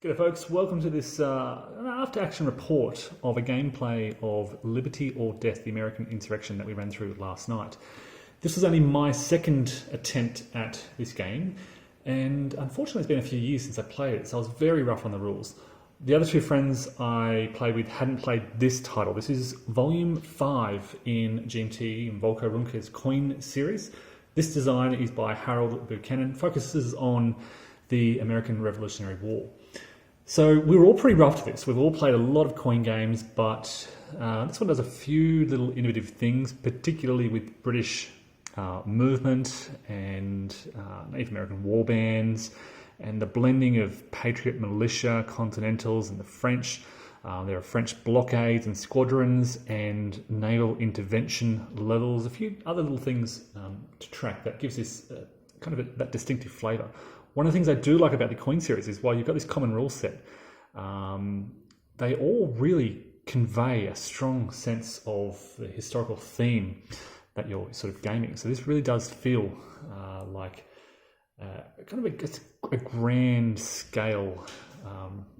G'day folks, welcome to this after-action report of a gameplay of Liberty or Death, the American Insurrection that we ran through last night. This was only my second attempt at this game, and unfortunately it's been a few years since I played it, so I was very rough on the rules. The other two friends I played with hadn't played this title. This is Volume 5 in GMT in Volko Ruhnke's Coin series. This design is by Harold Buchanan, focuses on the American Revolutionary War. So we were all pretty rough to this. We've all played a lot of coin games, but this one does a few little innovative things, particularly with British movement and Native American war bands and the blending of Patriot militia, Continentals and the French. There are French blockades and squadrons and naval intervention levels, a few other little things to track that gives this that distinctive flavour. One of the things I do like about the coin series is while you've got this common rule set, they all really convey a strong sense of the historical theme that you're sort of gaming. So this really does feel like a grand scale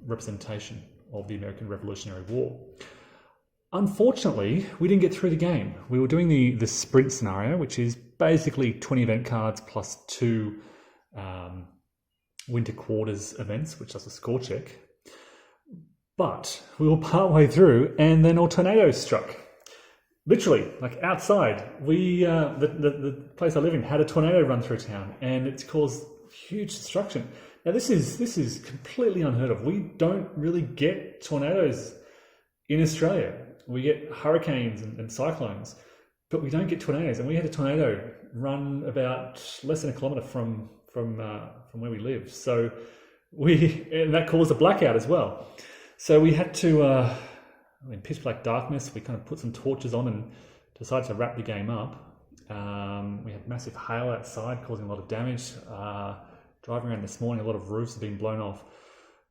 representation of the American Revolutionary War. Unfortunately, we didn't get through the game. We were doing the sprint scenario, which is basically 20 event cards plus 2 winter quarters events, which does a score check. But we were partway through and then a tornado struck. Literally, like outside. The place I live in had a tornado run through town and it's caused huge destruction. Now this is completely unheard of. We don't really get tornadoes in Australia. We get hurricanes and cyclones, but we don't get tornadoes. And we had a tornado run about less than a kilometre from where we live. So and that caused a blackout as well. So we had to, in pitch black darkness, we kind of put some torches on and decided to wrap the game up. We had massive hail outside causing a lot of damage. Driving around this morning, a lot of roofs have been blown off.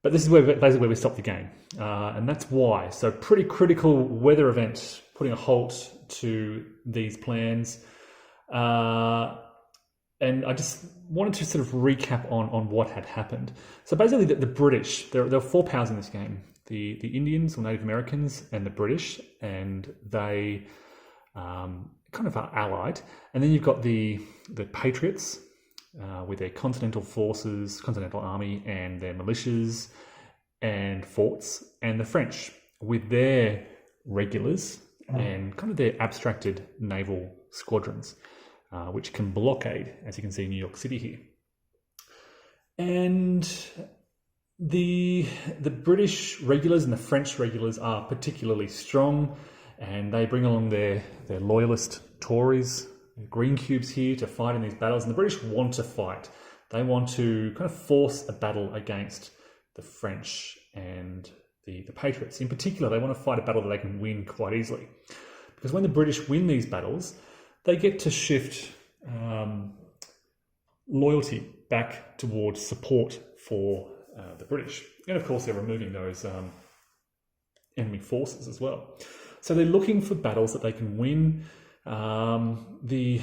But this is basically where we stopped the game. And that's why. So pretty critical weather event, putting a halt to these plans. And I just wanted to sort of recap on what had happened. So basically the British, there were 4 powers in this game. The Indians or Native Americans and the British, and they kind of are allied. And then you've got the Patriots with their Continental forces, Continental Army and their militias and forts, and the French with their regulars and kind of their abstracted naval squadrons. Which can blockade, as you can see in New York City here. And the British regulars and the French regulars are particularly strong, and they bring along their loyalist Tories, green cubes here to fight in these battles. And the British want to fight. They want to kind of force a battle against the French and the Patriots. In particular, they want to fight a battle that they can win quite easily. Because when the British win these battles, they get to shift loyalty back towards support for the British. And of course, they're removing those enemy forces as well. So they're looking for battles that they can win. The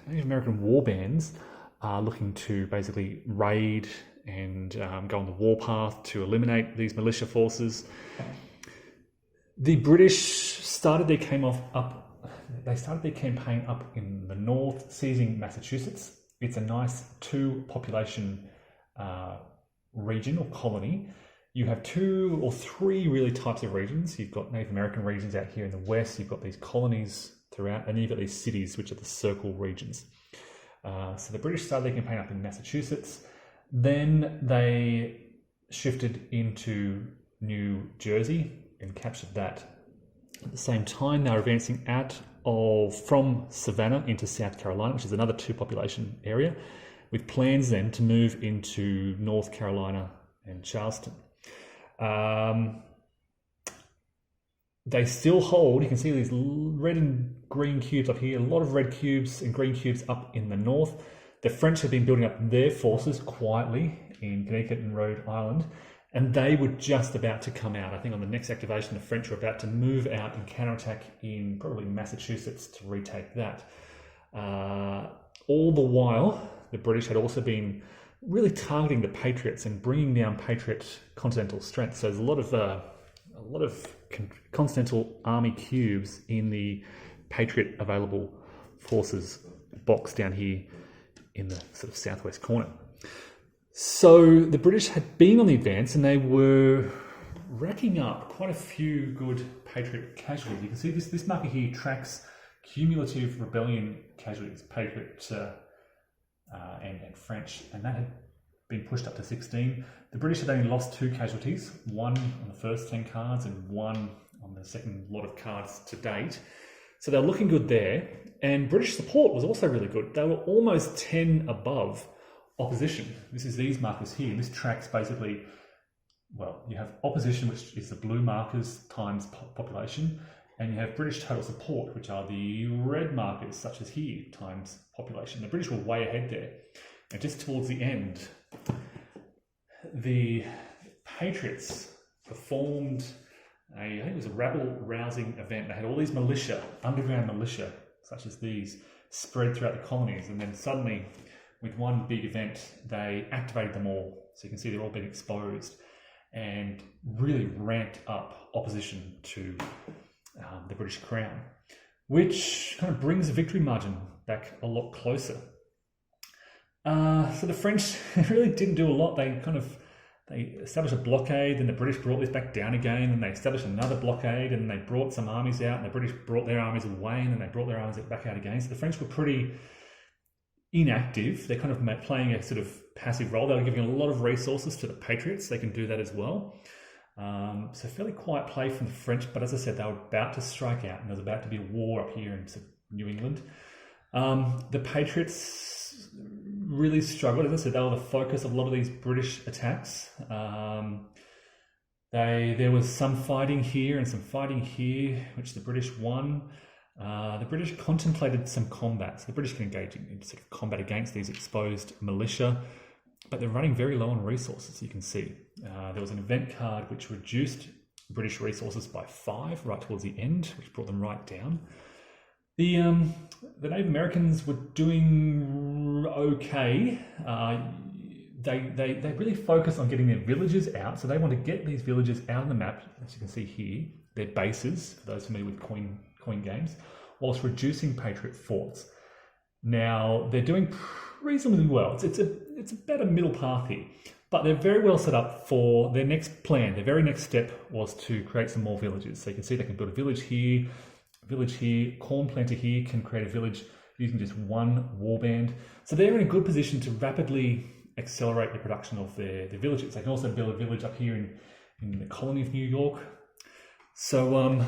Native American war bands are looking to basically raid and go on the warpath to eliminate these militia forces. The British started their campaign up in the north, seizing Massachusetts. It's a nice 2-population region or colony. You have 2 or 3 really types of regions. You've got Native American regions out here in the west. You've got these colonies throughout, and then you've got these cities, which are the circle regions. So the British started their campaign up in Massachusetts. Then they shifted into New Jersey and captured that. At the same time, they were advancing from Savannah into South Carolina, which is another 2-population area, with plans then to move into North Carolina and Charleston. They still hold, you can see these red and green cubes up here, a lot of red cubes and green cubes up in the north. The French have been building up their forces quietly in Connecticut and Rhode Island, and they were just about to come out. I think on the next activation, the French were about to move out and counterattack in probably Massachusetts to retake that. All the while, the British had also been really targeting the Patriots and bringing down Patriot continental strength. So there's a lot of continental army cubes in the Patriot available forces box down here in the sort of southwest corner. So the British had been on the advance and they were racking up quite a few good Patriot casualties. You can see this marker here tracks cumulative rebellion casualties, Patriot and French, and that had been pushed up to 16. The British had only lost 2 casualties, one on the first 10 cards and one on the second lot of cards to date. So they were looking good there, and British support was also really good. They were almost 10 above opposition. This is these markers here. This tracks basically, well, you have opposition, which is the blue markers times population, and you have British total support, which are the red markers, such as here, times population. The British were way ahead there. And just towards the end, the Patriots performed I think it was a rabble-rousing event. They had all these militia, underground militia, such as these, spread throughout the colonies, and then suddenly, with one big event, they activated them all. So you can see they're all being exposed and really ramped up opposition to the British Crown, which kind of brings the victory margin back a lot closer. So the French really didn't do a lot. They established a blockade, then the British brought this back down again, and they established another blockade, and they brought some armies out, and the British brought their armies away, and then they brought their armies back out again. So the French were pretty inactive. They're kind of playing a sort of passive role. They were giving a lot of resources to the Patriots. They can do that as well. So fairly quiet play from the French, but as I said, they were about to strike out, and there was about to be a war up here in New England. The Patriots really struggled. As I said, they were the focus of a lot of these British attacks. There was some fighting here and some fighting here, which the British won. The British contemplated some combat. So the British can engage in sort of combat against these exposed militia, but they're running very low on resources, you can see. There was an event card which reduced British resources by 5 right towards the end, which brought them right down. The Native Americans were doing okay. They really focused on getting their villages out, so they want to get these villages out on the map, as you can see here, their bases, for those familiar with coin games, whilst reducing Patriot forts. Now, they're doing reasonably well. It's about a middle path here, but they're very well set up for their next plan. Their very next step was to create some more villages. So you can see they can build a village here, corn planter here can create a village using just one warband. So they're in a good position to rapidly accelerate the production of their villages. They can also build a village up here in the colony of New York. So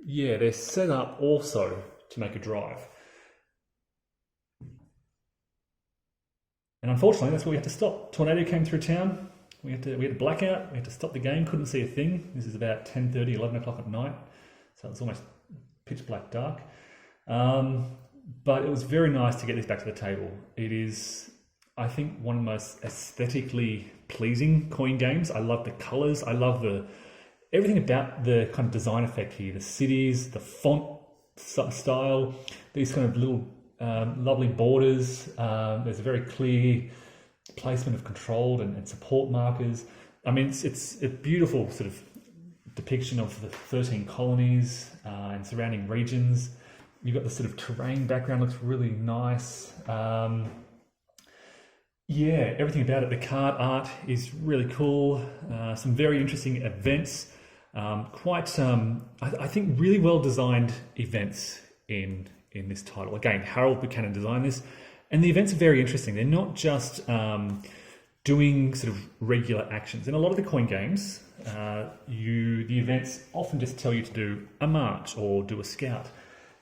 yeah, they're set up also to make a drive. And unfortunately, that's where we had to stop. Tornado came through town. We had to blackout. We had to stop the game. Couldn't see a thing. This is about 10:30, 11 o'clock at night. So it's almost pitch black dark. But it was very nice to get this back to the table. It is, I think, one of the most aesthetically pleasing coin games. I love the colors. I love everything about the kind of design effect here. The cities, the font style, these kind of little lovely borders. There's a very clear placement of controlled and support markers. I mean, it's a beautiful sort of depiction of the 13 colonies and surrounding regions. You've got the sort of terrain background, looks really nice. Yeah, everything about it. The card art is really cool. Some very interesting events. I think really well designed events in this title. Again, Harold Buchanan designed this, and the events are very interesting. They're not just doing sort of regular actions. In a lot of the coin games, the events often just tell you to do a march or do a scout.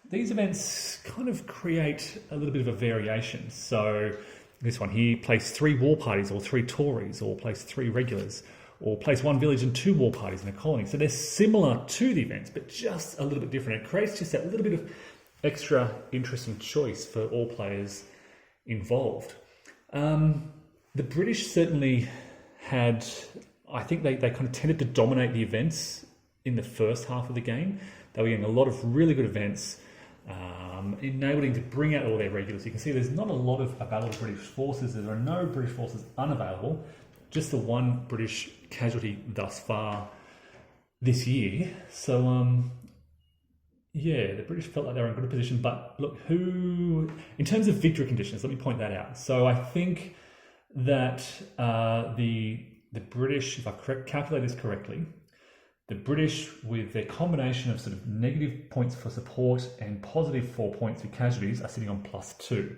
These events kind of create a little bit of a variation. So this one here, place 3 war parties or 3 Tories, or place 3 regulars, or place 1 village and 2 war parties in a colony. So they're similar to the events, but just a little bit different. It creates just that little bit of extra interesting choice for all players involved. The British certainly had, I think they kind of tended to dominate the events in the first half of the game. They were getting a lot of really good events. enabling to bring out all their regulars. You can see there's not a lot of available British forces. There are no British forces unavailable, just the one British casualty thus far this year. So, yeah, the British felt like they were in a good position. But look, in terms of victory conditions, let me point that out. So I think that the British, if I calculate this correctly, the British, with their combination of sort of negative points for support and positive 4 points for casualties, are sitting on +2.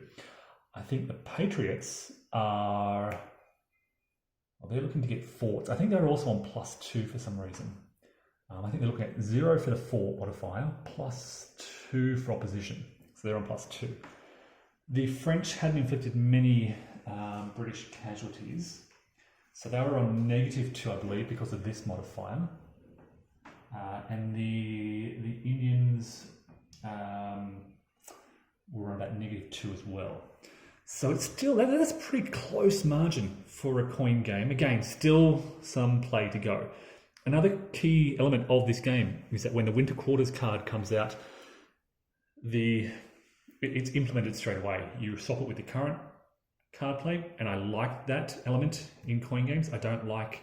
I think the Patriots are, well, they're looking to get forts. I think they're also on +2 for some reason. I think they're looking at 0 for the fort modifier, +2 for opposition. So they're on +2. The French hadn't inflicted many British casualties. So they were on -2, I believe, because of this modifier. And the Indians were on about -2 as well. So it's still, that's a pretty close margin for a coin game. Again, still some play to go. Another key element of this game is that when the Winter Quarters card comes out, it's implemented straight away. You swap it with the current card play, and I like that element in coin games. I don't like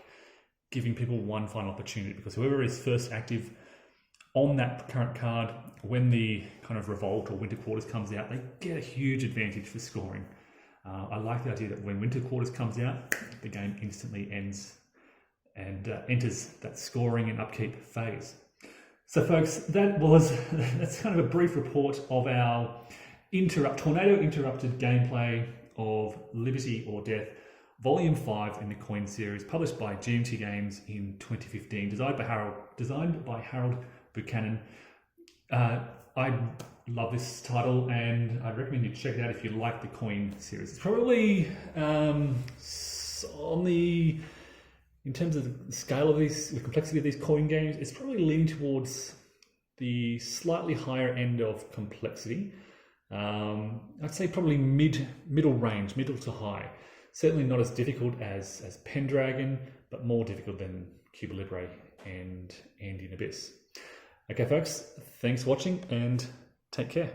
giving people one final opportunity, because whoever is first active on that current card, when the kind of Revolt or Winter Quarters comes out, they get a huge advantage for scoring. I like the idea that when Winter Quarters comes out, the game instantly ends and enters that scoring and upkeep phase. So folks, that's kind of a brief report of our tornado interrupted gameplay of Liberty or Death, Volume 5 in the Coin series, published by GMT Games in 2015, designed by Harold Buchanan. I love this title, and I'd recommend you check it out if you like the Coin series. It's probably in terms of the scale of the complexity of these coin games, it's probably leaning towards the slightly higher end of complexity. I'd say probably middle range, middle to high. Certainly not as difficult as Pendragon, but more difficult than Cuba Libre and Andean Abyss. Okay, folks, thanks for watching, and take care.